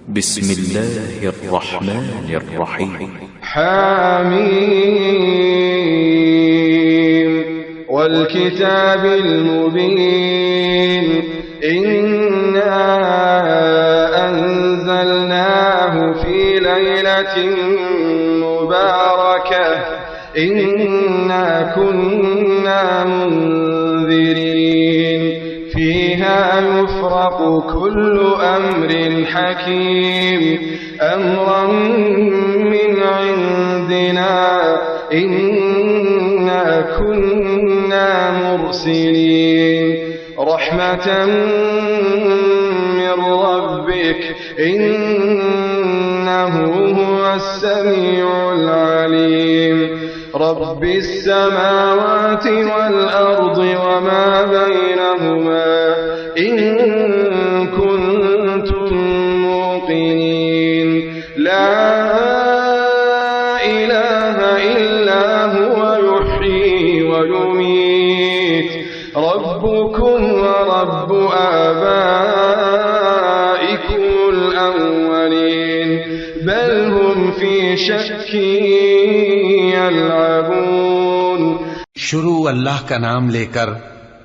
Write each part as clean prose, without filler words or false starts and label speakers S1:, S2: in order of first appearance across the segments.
S1: बिस्मिल्लाहिर्रहमानिर्रहीम।
S2: हामीम वल किताबिल मुबीन इन्ना अंज़लनाहु फी लैलतिन मुबारकह इन्ना कुन्ना मुंज़िरीन فيها يفرق كل أمر حكيم أمرا من عندنا إنا كنا مرسلين رحمة من ربك إنه هو السميع العليم رب السماوات والأرض وما بينهما إن كنتم موقنين لا إله إلا هو يحيي ويميت ربكم ورب آبائكم الأولين بل هم في شك
S3: शुरू अल्लाह का नाम लेकर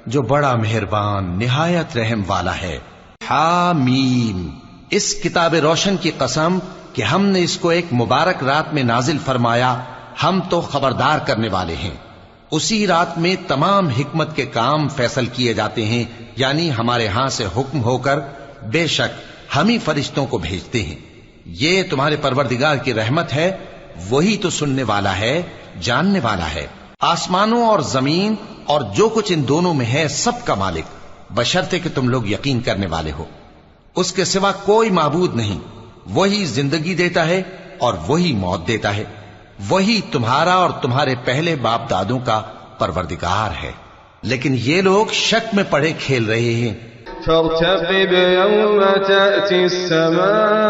S3: जो बड़ा मेहरबान निहायत रहम वाला है। हामीम, इस किताब रोशन की कसम कि हमने इसको एक मुबारक रात में नाजिल फरमाया, हम तो खबरदार करने वाले हैं। उसी रात में तमाम हिकमत के काम फैसल किए जाते हैं, यानी हमारे यहां से हुक्म होकर बेशक हम ही फरिश्तों को भेजते हैं। ये तुम्हारे परवरदिगार की रहमत है, वही तो सुनने वाला है, जानने वाला है। आसमानों और जमीन और जो कुछ इन दोनों में है सब का मालिक, बशर्ते कि तुम लोग यकीन करने वाले हो। उसके सिवा कोई माबूद नहीं। वही जिंदगी देता है और वही मौत देता है। वही तुम्हारा और तुम्हारे पहले बाप दादों का परवरदिगार है। लेकिन ये लोग शक में पड़े खेल रहे हैं।
S2: फर्तक़िब यौम तअती अस्समाउ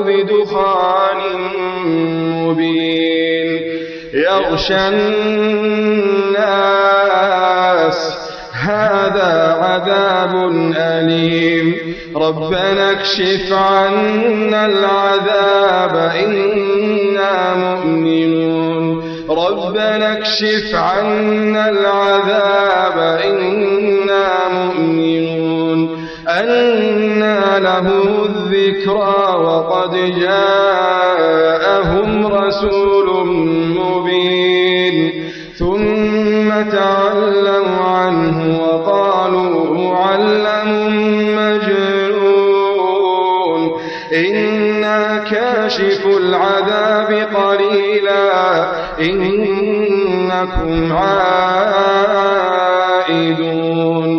S2: बिदुखानिन मुबीन यग़शा अन्नास हाज़ा अज़ाबुन अलीम रब्बना इक्शिफ अन्नल अज़ाब इन्ना मुमिनून रब्बना इक्शिफ अन्नल अज़ाब इन्ना मुमिनून अन्ना लहुम ज़िक्रा वक़द जाअहुम रसूलुम मुबीन थुम्म तवल्लव अन्हु वक़ालू मुअल्लमुम मजनून इन्ना काशिफुल अज़ाब क़लीला इन्नकुम आइदून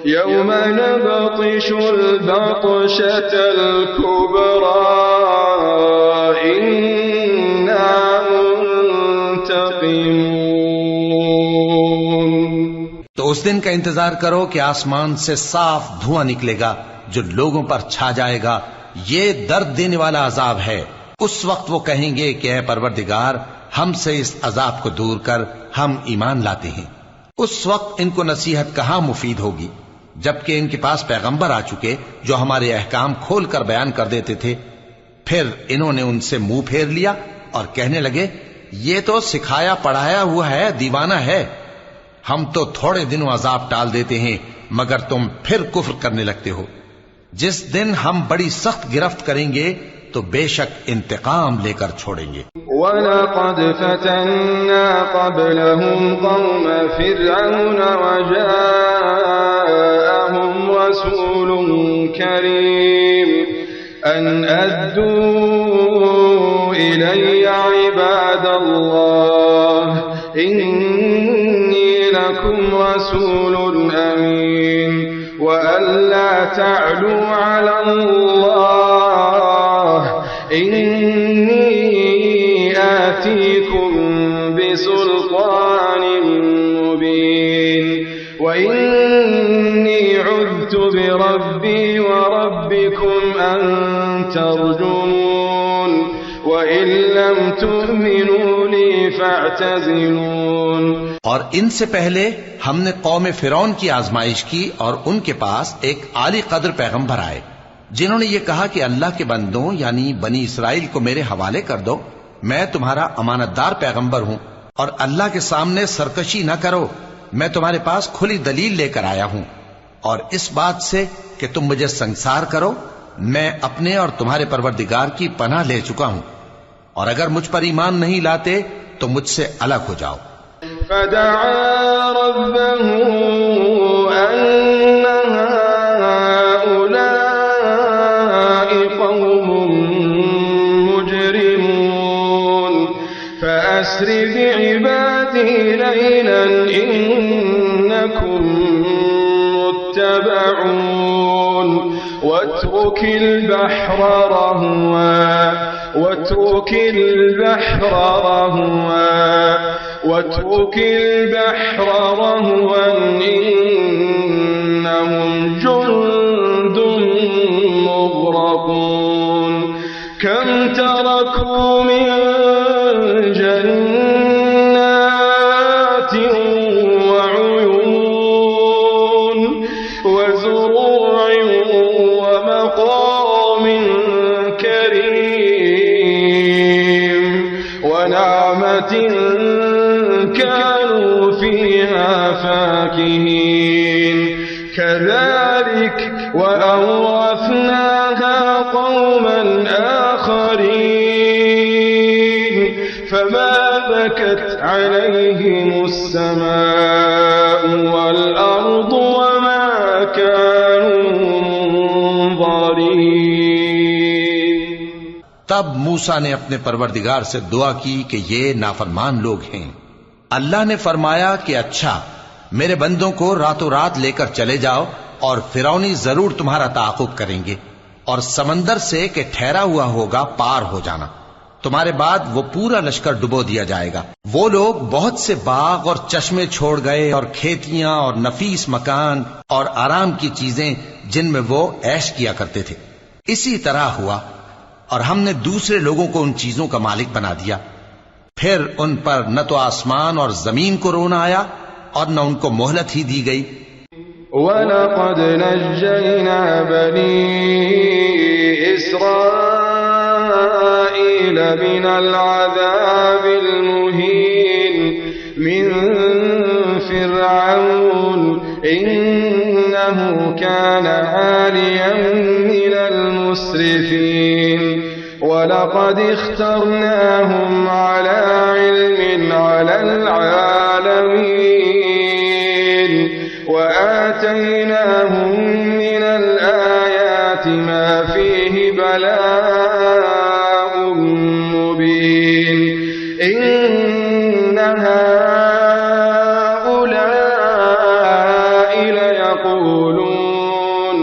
S2: यौम नबतिशुल बत्शतल कुब्रा इन्ना मुंतक़िमून।
S3: तो उस दिन का इंतजार करो कि आसमान से साफ धुआं निकलेगा जो लोगों पर छा जाएगा। ये दर्द देने वाला अजाब है। उस वक्त वो कहेंगे कि ऐ परवरदिगार, हमसे इस अजाब को दूर कर, हम ईमान लाते हैं। उस वक्त इनको नसीहत कहां मुफीद होगी, जबकि इनके पास पैगंबर आ चुके जो हमारे अहकाम खोल कर बयान कर देते थे। फिर इन्होंने उनसे मुंह फेर लिया और कहने लगे, ये तो सिखाया पढ़ाया हुआ है, दीवाना है। हम तो थोड़े दिनों अजाब टाल देते हैं, मगर तुम फिर कुफ्र करने लगते हो। जिस दिन हम बड़ी सख्त गिरफ्त करेंगे तो बेशक इंतकाम लेकर छोड़ेंगे।
S2: वलक़द फतन्ना क़ब्लहुम क़ौम फ़िरऔन वजाअहुम रसूलुन करीम अन अद्दू इलैया इबादल्लाह इन्नी लकुम रसूलुन अमीन व अल्ला तअलू अलल्लाह इन्नी आतीकुम बिसुल्तानिन मुबीन व इन्नी उज़्तु बिरब्बी व रब्बिकुम अन तर्जुमून व इन लम तु'मिनू ली फअ्तज़िलून।
S3: और इनसे पहले हमने कौम फिरौन की आजमाइश की और उनके पास एक आली कद्र पैगंबर आए। जिन्होंने ये कहा कि अल्लाह के बंदों यानी बनी इसराइल को मेरे हवाले कर दो, मैं तुम्हारा अमानतदार पैगंबर हूं और अल्लाह के सामने सरकशी न करो, मैं तुम्हारे पास खुली दलील लेकर आया हूं। और इस बात से कि तुम मुझे संसार करो, मैं अपने और तुम्हारे परवरदिगार की पनाह ले चुका हूं, और अगर मुझ पर ईमान नहीं लाते तो मुझसे अलग हो जाओ।
S2: फदआ रब्बहू अन्ना हाउलाइ कौमुन मुजरिमून फअस्रि बिइबादी लैलन इन्नकुम मुत्तबऊन واترك البحر رهوا إنهم جند مغرقون كم تركوا من جنات وعيون وزروع ومقام كريم ونعمة كانوا فيها فاكهين كذلك وأورثناها قوما آخرين فما بكت عليهم السماء والأرض وما كانوا منظرين।
S3: तब मूसा ने अपने परवरदिगार से दुआ की कि ये नाफरमान लोग हैं। अल्लाह ने फरमाया कि अच्छा, मेरे बंदों को रातों रात लेकर चले जाओ और फिरौनी जरूर तुम्हारा ताक़ुब करेंगे, और समंदर से कि ठहरा हुआ होगा पार हो जाना। तुम्हारे बाद वो पूरा लश्कर डुबो दिया जाएगा। वो लोग बहुत से बाग और चश्मे छोड़ गए और खेतियां और नफीस मकान और आराम की चीजें जिनमें वो ऐश किया करते थे। इसी तरह हुआ और हमने दूसरे लोगों को उन चीजों का मालिक बना दिया। फिर उन पर न तो आसमान और जमीन को रोना आया और न उनको मोहलत ही दी गई।
S2: वलक़द नज्जयना बनी इस्राईल मिनल अज़ाबिल मुहीन मिन फ़िरऔन इन्नहु कान आलियन मिनल मुस्रिफ़ीन वलक़द इख्तरनाहुम अला इल्मिन अलल आलमीन वआतैनाहुम मिनल आयाति मा फ़ीहि बलाउन मुबीन इन्न हाउलाइ लयक़ूलून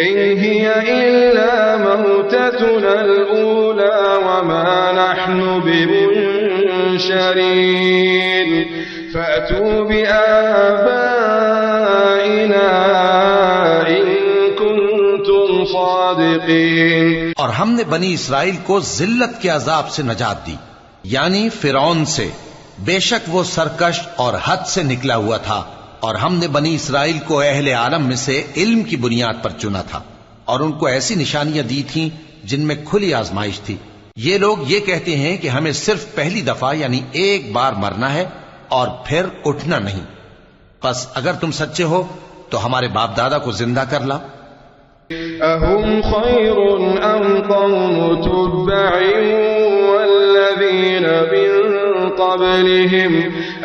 S2: इन हिय इल्ला मौततुना الأولى وما نحن بمنشرين فأتوا بآبائنا إن كنتم صادقين।
S3: और हमने बनी इसराइल को जिल्लत के अजाब से नजात दी, यानी फिरौन से। बेशक वो सरकश और हद से निकला हुआ था, और हमने बनी इसराइल को अहले आलम में से इल्म की बुनियाद पर चुना था और उनको ऐसी निशानियां दी थीं जिनमें खुली आजमाइश थी। ये लोग ये कहते हैं कि हमें सिर्फ पहली दफा यानी एक बार मरना है और फिर उठना नहीं। बस अगर तुम सच्चे हो तो हमारे बाप दादा को जिंदा कर ला।
S2: अहुम खैरुन अम कौम तुब्बइन वल्लज़ीन मिन क़ब्लिहिम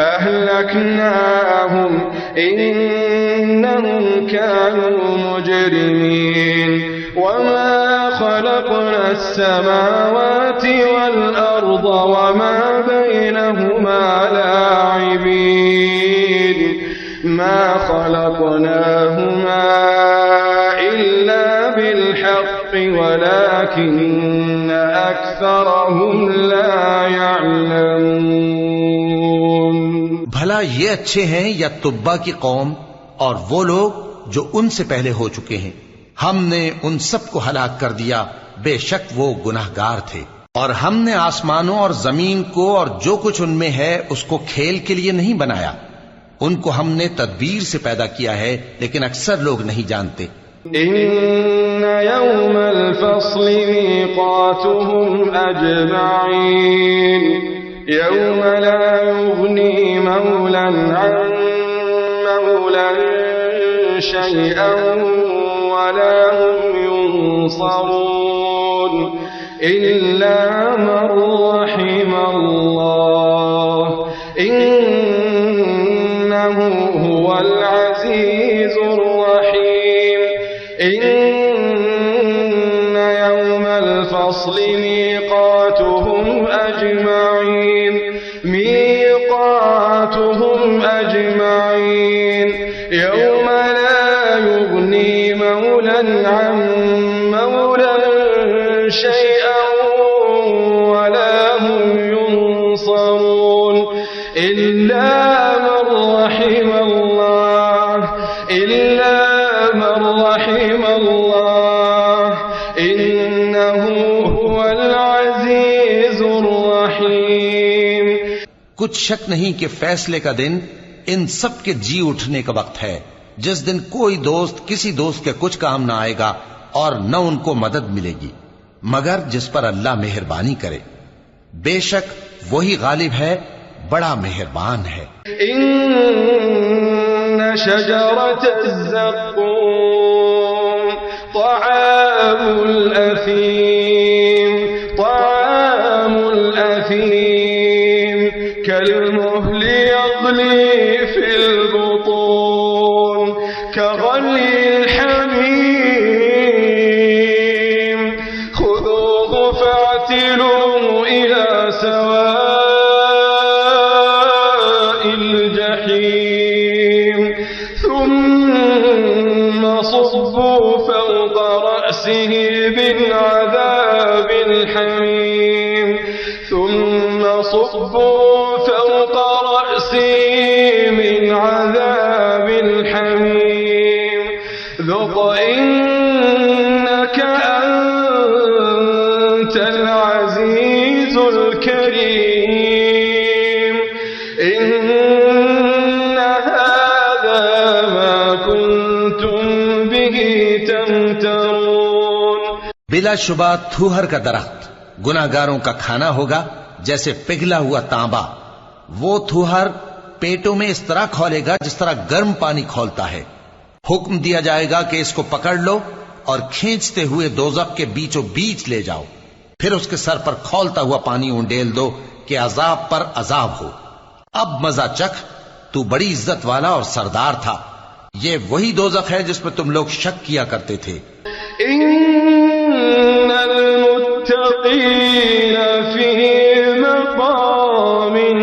S2: अहलकनाहुम इन्नहुम कानू मुजरिमीन वमा खलक़ना अस्समावाति वल अर्द वमा बैनहुमा लाइबीन मा खलक़नाहुमा इल्ला बिलहक़्क़ि वलाकिन्न अक्सरहुम ला यअलमून।
S3: भला ये अच्छे हैं या तुब्बा की कौम और वो लोग जो उनसे पहले हो चुके हैं? हमने उन सबको हलाक कर दिया, बेशक वो गुनाहगार थे। और हमने आसमानों और जमीन को और जो कुछ उनमें है उसको खेल के लिए नहीं बनाया। उनको हमने तदबीर से पैदा किया है, लेकिन अक्सर लोग नहीं जानते।
S2: إن يوم الفصل ميقاتهم أجمعين يوم لا يغني مولى عن مولى شيئا ولا هم ينصرون إلا من رحم الله إنه هو العزيز الرحيم إن يوم الفصل ميقاتهم أجمعين يوم لا يغني مولى عن مولى شيئا ولا هم ينصرون إلا من رحم الله إنه هو العزيز الرحيم।
S3: कुछ शक नहीं कि फैसले का दिन इन सब के जी उठने का वक्त है, जिस दिन कोई दोस्त किसी दोस्त के कुछ काम ना आएगा और न उनको मदद मिलेगी मगर जिस पर अल्लाह मेहरबानी करे। बेशक वही गालिब है, बड़ा मेहरबान है।
S2: इन्न शजरत ज़क़ूम तआमुल अफ़ीम कलमुहल यग़ली फ़िल बुतून कग़लिल हमीम ख़ुज़ूहु फ़अतिलूहु इला सवाइल जहीम ثم صبوا فوق رأسه من عذاب الحميم ذق إنك أنت العزيز الكريم إن هذا ما كنتم به تمترون।
S3: बिलाशुबा थूहर का दरख्त गुनाहगारों का खाना होगा जैसे पिघला हुआ तांबा। वो थूहर पेटों में इस तरह खौलेगा जिस तरह गर्म पानी खौलता है। हुक्म दिया जाएगा कि इसको पकड़ लो और खींचते हुए दोज़ख के बीचों बीच ले जाओ, फिर उसके सर पर खौलता हुआ पानी उंडेल दो कि अजाब पर अजाब हो। अब मजा चख, तू बड़ी इज्जत वाला और सरदार था। ये वही दोज़ख है जिसमें तुम लोग शक किया करते थे।
S2: इन्नल मुत्तक़ीन फी मक़ामिन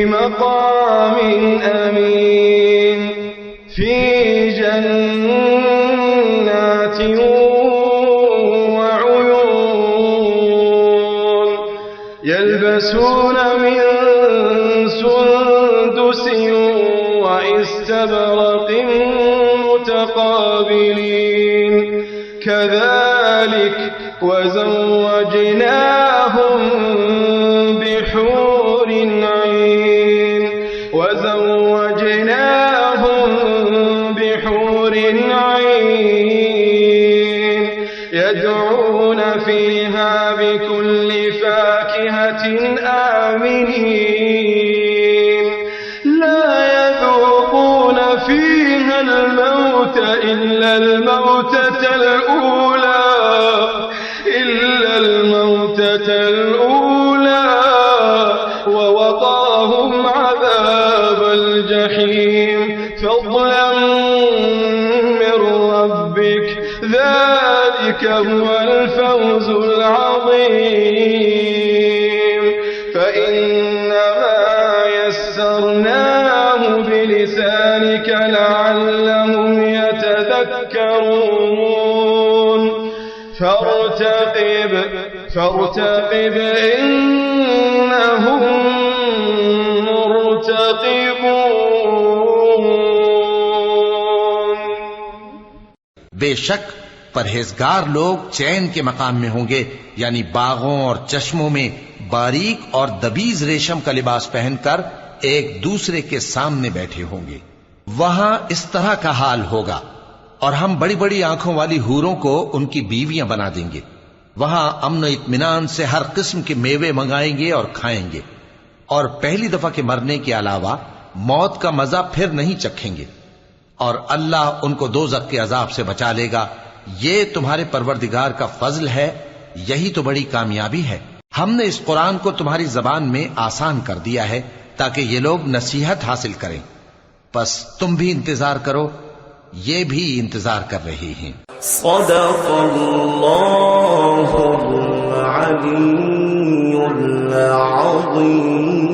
S2: مقام أمين في جنات وعيون يلبسون من سندس وإستبرق متقابلين كذلك وزوجناهم بحور عين يدعون فيها بكل فاكهة آمنين لا يذوقون فيها الموت إلا الموتة الأولى ووقاهم عذاب الجحيم فضلا من ربك ذلك هو الفوز العظيم فإنما يسرناه بلسانك لعلهم يتذكرون فارتقب إنهم مرتقبون।
S3: बेशक परहेजगार लोग चैन के मकाम में होंगे, यानी बागों और चश्मों में बारीक और दबीज रेशम का लिबास पहनकर एक दूसरे के सामने बैठे होंगे। वहां इस तरह का हाल होगा। और हम बड़ी बड़ी आंखों वाली हूरों को उनकी बीवियां बना देंगे। वहां अमन और इत्मीनान से हर किस्म के मेवे मंगाएंगे और खाएंगे, और पहली दफा के मरने के अलावा मौत का मजा फिर नहीं चखेंगे। और अल्लाह उनको दोज़ख के अजाब से बचा लेगा। ये तुम्हारे परवरदिगार का फजल है, यही तो बड़ी कामयाबी है। हमने इस कुरान को तुम्हारी जबान में आसान कर दिया है ताकि ये लोग नसीहत हासिल करें। बस तुम भी इंतजार करो, ये भी इंतजार कर रहे हैं।
S4: सदक़ल्लाहुल अलीयुल अज़ीम।